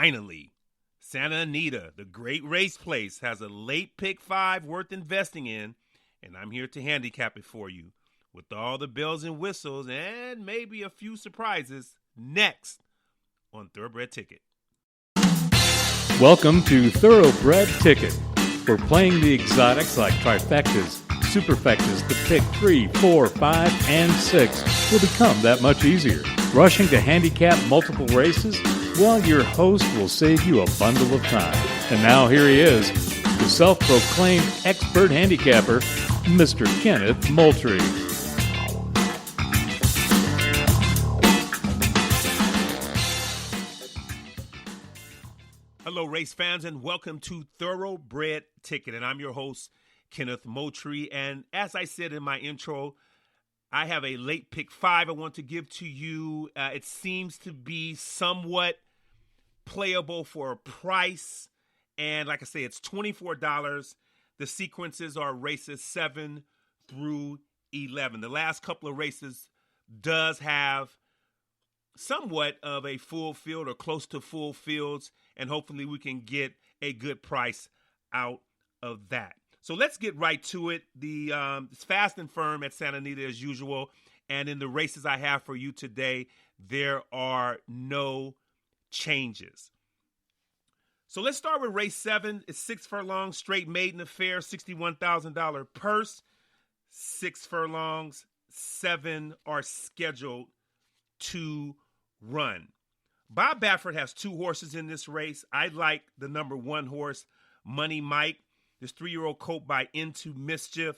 Finally, Santa Anita, the great race place, has a late pick 5 worth investing in, and I'm here to handicap it for you with all the bells and whistles and maybe a few surprises next on Thoroughbred Ticket. Welcome to Thoroughbred Ticket. We're playing the exotics like trifectas, superfectas. The pick 3, 4, 5, and 6 will become that much easier. Rushing to handicap multiple races? Well, your host will save you a bundle of time. And now here he is, the self-proclaimed expert handicapper, Mr. Kenneth Moultrie. Hello, race fans, and welcome to Thoroughbred Ticket. And I'm your host, Kenneth Moultrie. And as I said in my intro, I have a late pick 5 I want to give to you. It seems to be somewhat playable for a price. And like I say, it's $24. The sequences are races 7 through 11. The last couple of races does have somewhat of a full field or close to full fields, and hopefully we can get a good price out of that. So let's get right to it. It's fast and firm at Santa Anita as usual, and in the races I have for you today, there are no changes. So let's start with race 7. It's 6 furlongs, straight maiden affair, $61,000 purse. 6 furlongs, 7 are scheduled to run. Bob Baffert has 2 horses in this race. I like the number 1 horse, Money Mike. This 3-year-old colt by Into Mischief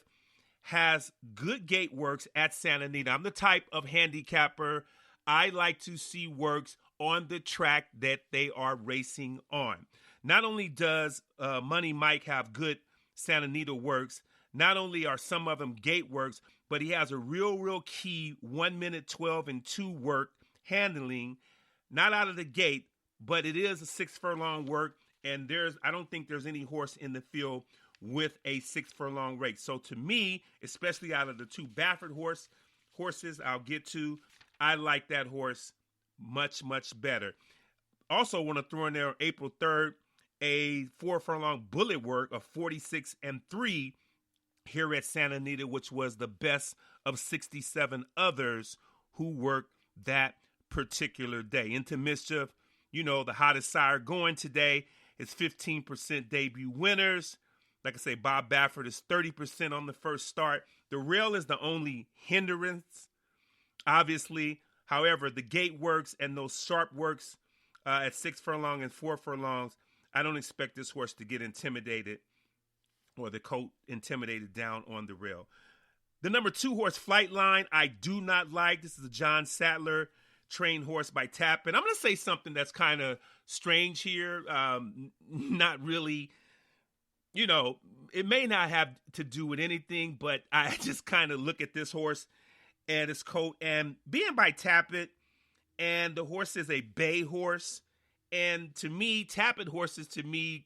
has good gate works at Santa Anita. I'm the type of handicapper I like to see works on the track that they are racing on. Not only does Money Mike have good Santa Anita works, not only are some of them gate works, but he has a real key 1 minute 12 and 2 work handling, not out of the gate, but it is a 6 furlong work. And I don't think there's any horse in the field with a 6 furlong race. So to me, especially out of the 2 Baffert horses I'll get to, I like that horse much better. Also want to throw in there April 3rd, a 4 furlong bullet work of 46 and 3 here at Santa Anita, which was the best of 67 others who worked that particular day. Into Mischief, the hottest sire going today. It's 15% debut winners. Like I say, Bob Baffert is 30% on the first start. The rail is the only hindrance, obviously. However, the gate works and those sharp works at 6 furlong and 4 furlongs, I don't expect this horse to get intimidated or the colt intimidated down on the rail. The number 2 horse, Flightline, I do not like. This is a John Sattler trained horse by Tappan. I'm going to say something that's kind of strange here. Not really, it may not have to do with anything, but I just kind of look at this horse and his coat and being by Tappan, and the horse is a bay horse. And to me, Tappan horses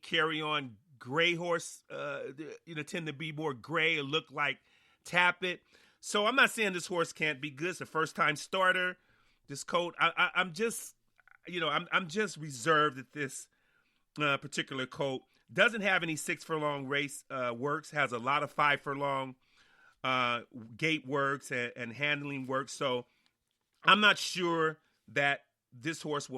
carry on gray horse, tend to be more gray and look like Tappan. So I'm not saying this horse can't be good. It's a first time starter. This colt, I'm just reserved that this particular colt doesn't have any 6 furlong race works, has a lot of 5 furlong gate works and handling works. So I'm not sure that this colt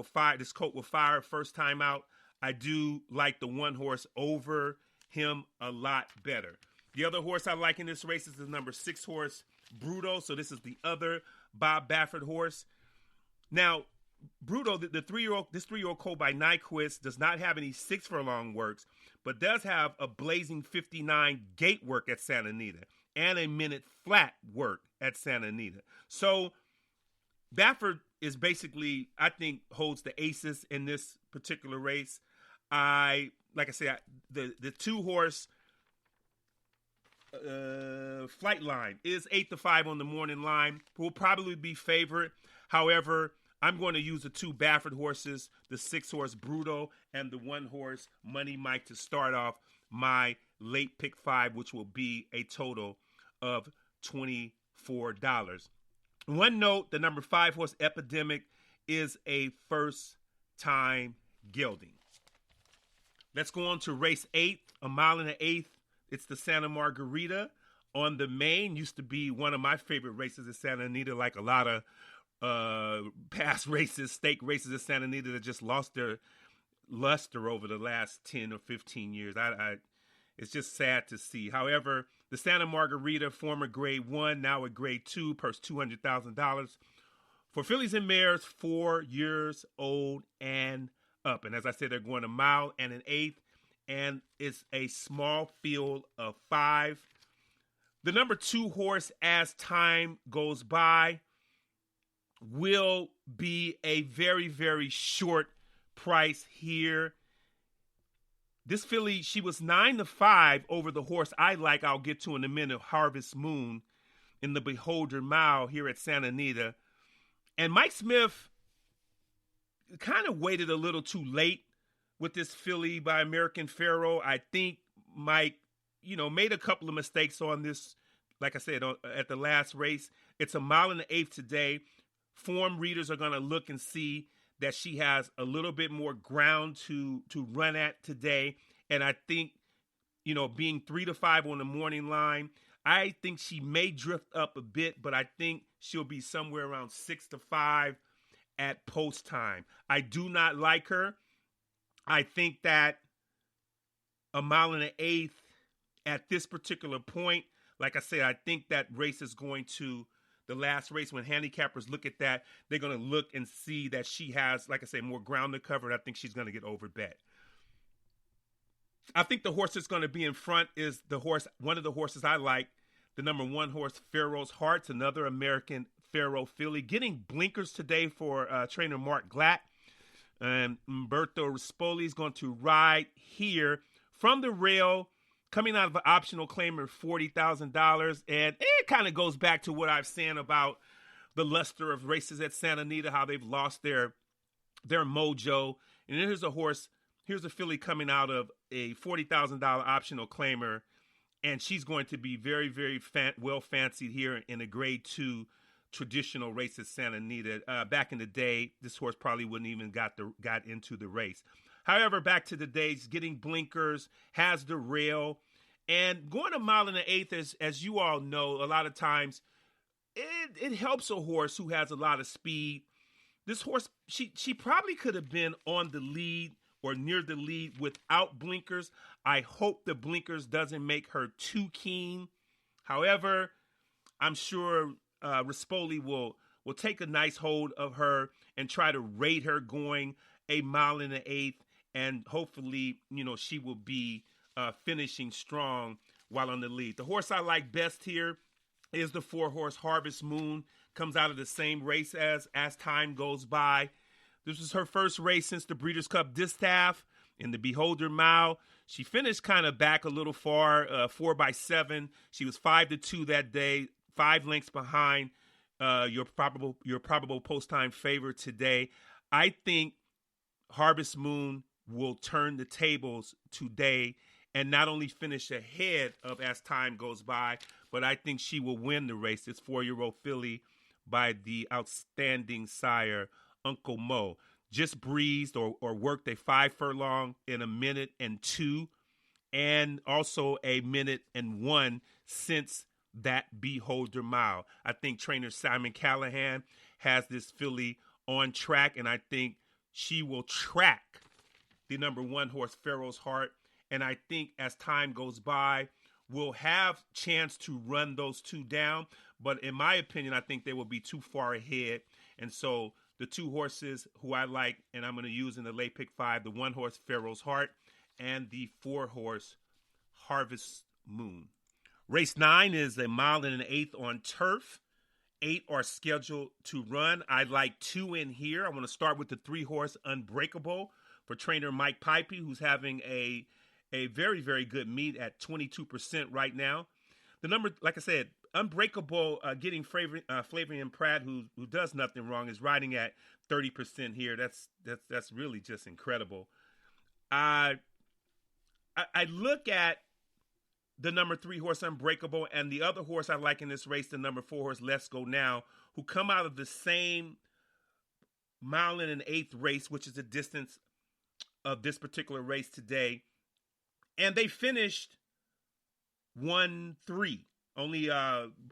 will fire first time out. I do like the 1 horse over him a lot better. The other horse I like in this race is the number 6 horse, Bruto. So this is the other Bob Baffert horse. Now, Bruto, this 3-year-old colt by Nyquist does not have any 6 furlong works, but does have a blazing 59 gate work at Santa Anita and a minute flat work at Santa Anita. So Baffert is basically, I think, holds the aces in this particular race. The 2 horse Flightline is 8-5 on the morning line. Will probably be favorite. However, I'm going to use the 2 Baffert horses, the 6 horse Bruto and the 1 horse Money Mike to start off my late pick 5, which will be a total of $24. One note, the number 5 horse Epidemic is a first time gelding. Let's go on to race 8, a mile and an eighth. It's the Santa Margarita on the main. Used to be one of my favorite races at Santa Anita, like a lot of past races, stake races at Santa Anita that just lost their luster over the last 10 or 15 years. It's just sad to see. However, the Santa Margarita, former grade 1, now a grade 2, purse $200,000 for fillies and mares 4 years old and up. And as I said, they're going a mile and an eighth, and it's a small field of 5. The number 2 horse, As Time Goes By, will be a very, very short price here. This filly, she was 9-5 over the horse I like, I'll get to in a minute, Harvest Moon, in the Beholder Mile here at Santa Anita. And Mike Smith kind of waited a little too late with this filly by American Pharoah. I think Mike, made a couple of mistakes on this, like I said, at the last race. It's a mile and an eighth today. Form readers are going to look and see that she has a little bit more ground to run at today. And I think, being 3-5 on the morning line, I think she may drift up a bit, but I think she'll be somewhere around 6-5 at post time. I do not like her. I think that a mile and an eighth at this particular point, like I said, I think that race is going to, the last race, when handicappers look at that, they're going to look and see that she has, like I say, more ground to cover, and I think she's going to get overbet. I think the horse that's going to be in front is one of the horses I like, the number 1 horse, Pharaoh's Hearts, another American Pharoah filly. Getting blinkers today for trainer Mark Glatt. And Umberto Rispoli is going to ride here from the rail, coming out of an optional claimer, $40,000. And it kind of goes back to what I've said about the luster of races at Santa Anita, how they've lost their mojo. And here's a filly coming out of a $40,000 optional claimer, and she's going to be very, very well fancied here in a grade 2 traditional race at Santa Anita. Back in the day, this horse probably wouldn't even got into the race. However, back to the days, getting blinkers, has the rail, and going a mile and an eighth, as you all know, a lot of times it helps a horse who has a lot of speed. This horse, she probably could have been on the lead or near the lead without blinkers. I hope the blinkers doesn't make her too keen. However, I'm sure Rispoli will take a nice hold of her and try to rate her going a mile and an eighth, and hopefully, she will be finishing strong while on the lead. The horse I like best here is the 4 horse Harvest Moon. Comes out of the same race as Time Goes By. This was her first race since the Breeders' Cup Distaff in the Beholder Mile. She finished kind of back a little far, 4x7. She was 5-2 that day, 5 lengths behind your probable post-time favorite today. I think Harvest Moon will turn the tables today and not only finish ahead of As Time Goes By, but I think she will win the race. It's 4-year-old filly by the outstanding sire, Uncle Mo. Just breezed or worked a 5 furlong in a minute and 2, and also a minute and 1 since that Beholder Mile. I think trainer Simon Callahan has this filly on track, and I think she will track the number 1 horse, Pharaoh's Heart. And I think As Time Goes By, we'll have chance to run those 2 down. But in my opinion, I think they will be too far ahead. And so the 2 horses who I like, and I'm going to use in the late pick 5, the 1 horse, Pharaoh's Heart, and the 4 horse, Harvest Moon. Race 9 is a mile and an eighth on turf. 8 are scheduled to run. I'd like 2 in here. I want to start with the 3 horse, Unbreakable, for trainer Mike Pipey, who's having a very, very good meet at 22% right now. The number, like I said, Unbreakable, getting Flavian Pratt, who does nothing wrong, is riding at 30% here. That's really just incredible. I look at the number 3 horse, Unbreakable, and the other horse I like in this race, the number 4 horse, Let's Go Now, who come out of the same mile and an eighth race, which is a distance of this particular race today, and they finished 1-3. Only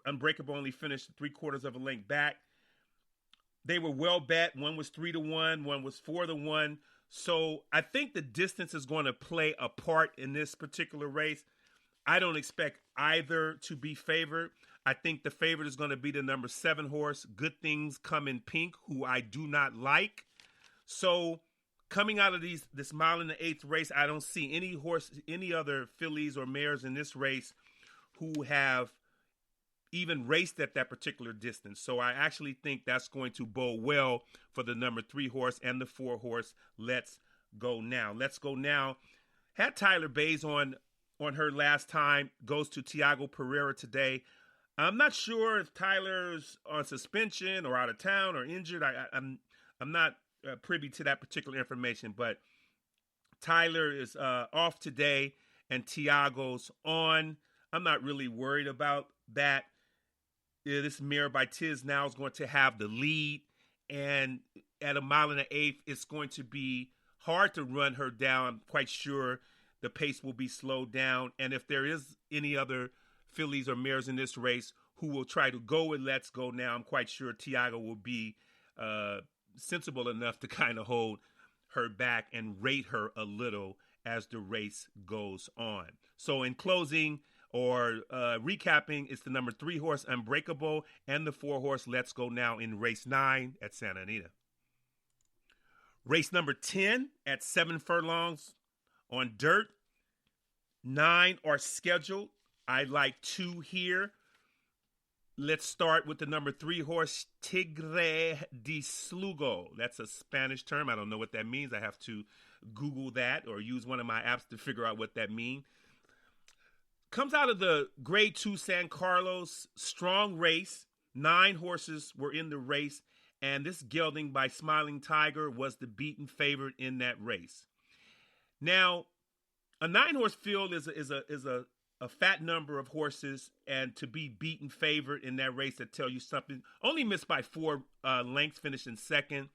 Unbreakable only finished 3/4 of a length back. They were well bet. One was 3-1, one was 4-1. So I think the distance is going to play a part in this particular race. I don't expect either to be favored. I think the favorite is going to be the number 7 horse, Good Things Come in Pink, who I do not like. So coming out of this mile in the 8th race, I don't see any other fillies or mares in this race who have even raced at that particular distance. So I actually think that's going to bode well for the number 3 horse and the 4 horse. Let's Go Now. Let's Go Now had Tyler Bays on her last time, goes to Tiago Pereira today. I'm not sure if Tyler's on suspension or out of town or injured. I'm not privy to that particular information, but Tyler is off today and Tiago's on. I'm not really worried about that. This mare by Tiz Now is going to have the lead, and at a mile and an 1/8, it's going to be hard to run her down. I'm quite sure the pace will be slowed down, and if there is any other fillies or mares in this race who will try to go with Let's Go Now, I'm quite sure Tiago will be sensible enough to kind of hold her back and rate her a little as the race goes on. So in closing, or recapping, it's the number 3 horse Unbreakable and the 4 horse Let's Go Now in race 9 at Santa Anita. Race number 10 at 7 furlongs on dirt. 9 are scheduled. I like 2 here. Let's start with the number 3 horse Tigre de Slugo. That's a Spanish term. I don't know what that means. I have to Google that or use one of my apps to figure out what that means. Comes out of the Grade 2 San Carlos, strong race. 9 horses were in the race, and this gelding by Smiling Tiger was the beaten favorite in that race. Now, a 9-horse field is a fat number of horses, and to be beaten favorite in that race, that tell you something. Only missed by 4 lengths, finishing second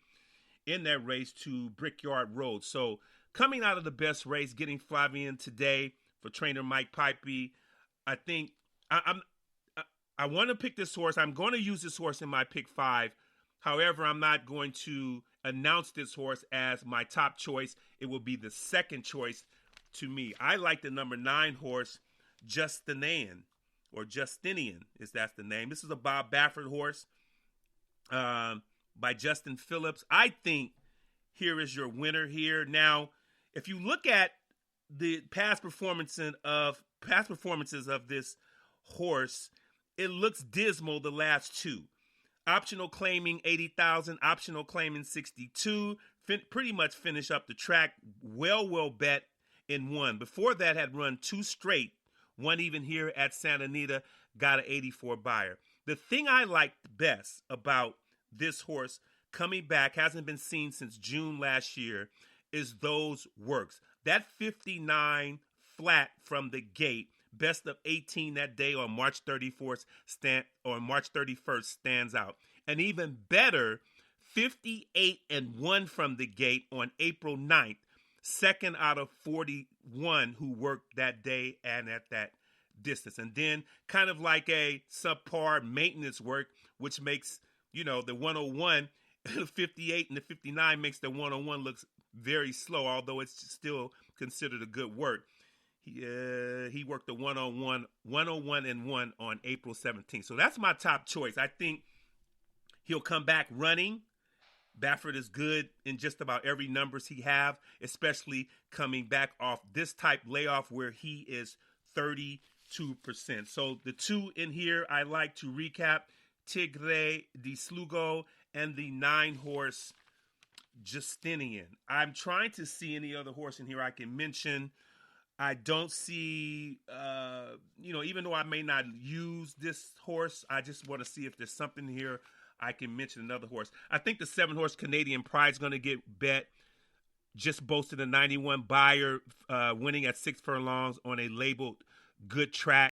in that race to Brickyard Road. So coming out of the best race, getting Flavian today for trainer Mike Pipey, I think I want to pick this horse. I'm going to use this horse in my pick 5. However, I'm not going to announce this horse as my top choice. It will be the second choice to me. I like the number 9 horse, Justinian, or Justinian, is that's the name. This is a Bob Baffert horse by Justin Phillips. I think here is your winner here. Now, if you look at the past performances of this horse, it looks dismal the last 2. Optional claiming 80,000, optional claiming 62. Pretty much finish up the track. Well bet in 1. Before that had run 2 straight. 1 even here at Santa Anita, got an 84 buyer. The thing I like best about this horse coming back, hasn't been seen since June last year, is those works. That 59 flat from the gate, best of 18 that day on March 31st stands out. And even better, 58-1 from the gate on April 9th, second out of 41 who worked that day and at that distance. And then kind of like a subpar maintenance work, which makes, the 101, the 58 and the 59 makes the 101 looks very slow, although it's still considered a good work. He worked the 101-1 on April 17th. So that's my top choice. I think he'll come back running. Baffert is good in just about every numbers he have, especially coming back off this type layoff where he is 32%. So the 2 in here I like to recap, Tigre de Slugo and the 9-horse Justinian. I'm trying to see any other horse in here I can mention. I don't see, even though I may not use this horse, I just want to see if there's something here I can mention another horse. I think the 7-horse Canadian Pride is going to get bet. Just boasted a 91 buyer, winning at 6 furlongs on a labeled good track.